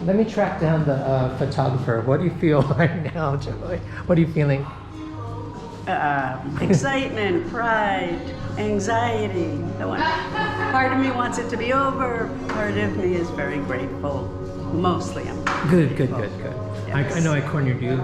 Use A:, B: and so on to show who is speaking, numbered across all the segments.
A: Let me track down the photographer. What do you feel right now, Joy? What are you feeling?
B: Excitement, pride, anxiety. Part of me wants it to be over. Part of me is very grateful. Mostly I'm
A: Good.
B: Yes.
A: I know I cornered you.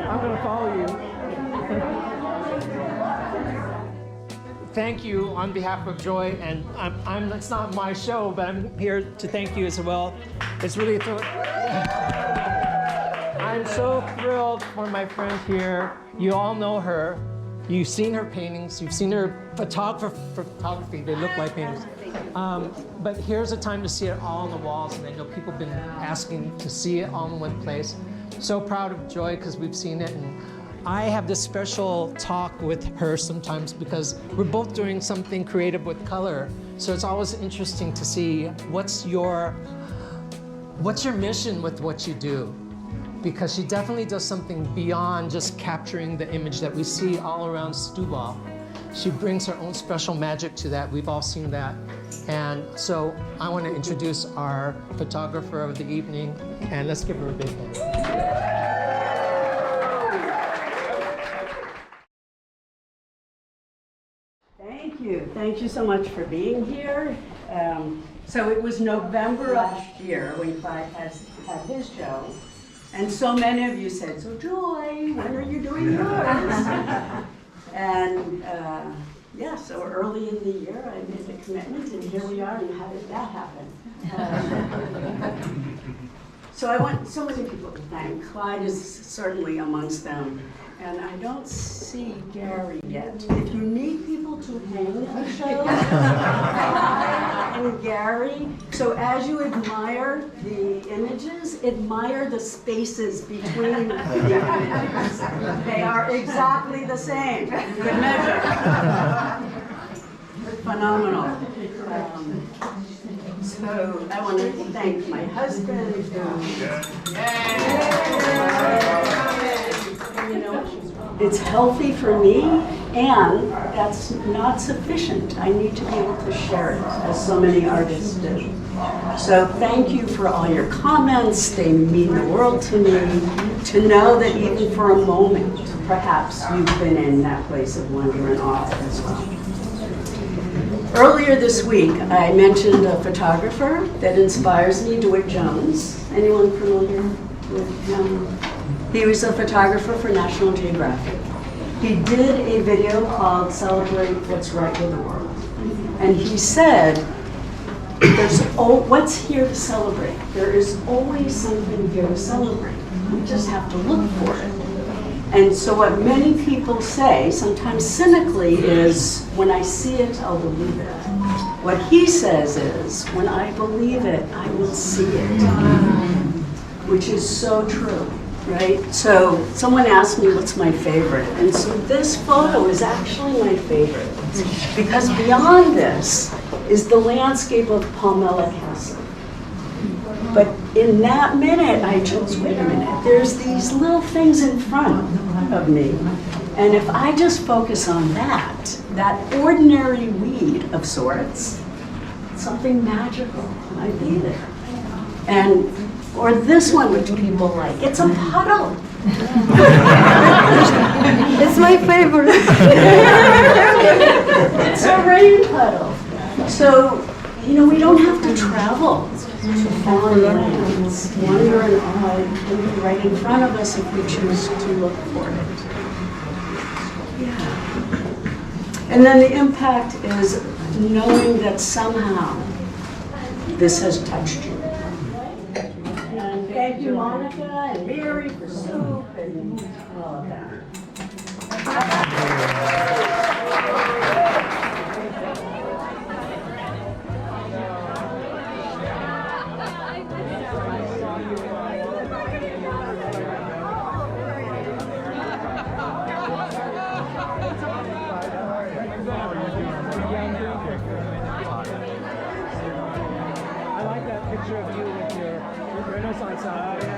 A: I'm going to follow you. Thank you on behalf of Joy, and it's not my show, but I'm here to thank you as well. It's really a thrill. I'm so thrilled for my friend here. You all know her. You've seen her paintings. You've seen her photography. They look like paintings. But here's a time to see it all on the walls, and I know people have been asking to see it all in one place. So proud of Joy because we've seen it, and I have this special talk with her sometimes because we're both doing something creative with color. So it's always interesting to see what's your mission with what you do. Because she definitely does something beyond just capturing the image that we see all around Setúbal. She brings her own special magic to that. We've all seen that. And so I want to introduce our photographer of the evening, and let's give her a big hand.
B: Thank you. Thank you so much for being here. So it was November last year when Clyde had his show. And so many of you said, so Joy, when are you doing yours? And yeah, so early in the year I made the commitment, and here we are, and how did that happen? So I want so many people to thank. Clyde is certainly amongst them. And I don't see Gary yet. If you need people to hang a show, and Gary. So as you admire the images, admire the spaces between the images. They are exactly the same. Good measure. Phenomenal. So I want to thank my husband. You know, it's healthy for me, and that's not sufficient. I need to be able to share it, as so many artists do. So thank you for all your comments. They mean the world to me. To know that even for a moment, perhaps you've been in that place of wonder and awe as well. Earlier this week, I mentioned a photographer that inspires me, DeWitt Jones. Anyone familiar with him? He was a photographer for National Geographic. He did a video called Celebrate What's Right with the World. And he said, what's here to celebrate? There is always something here to celebrate. We just have to look for it. And so what many people say, sometimes cynically, is, when I see it, I'll believe it. What he says is, when I believe it, I will see it. Which is so true. Right? So someone asked me what's my favorite, and so this photo is actually my favorite because beyond this is the landscape of Palmela Castle. But in that minute I chose, wait a minute, there's these little things in front of me, and if I just focus on that ordinary weed of sorts, something magical might be there. Or this one, which people like. It's a puddle.
C: It's my favorite.
B: It's a rain puddle. So, you know, we don't have to travel to foreign lands. Wonder and awe can be right in front of us if we choose to look for it. Yeah. And then the impact is knowing that somehow this has touched you. And thank you, Monica and Mary, for soup and all of that.
A: I like that picture of you with your Renaissance outfit.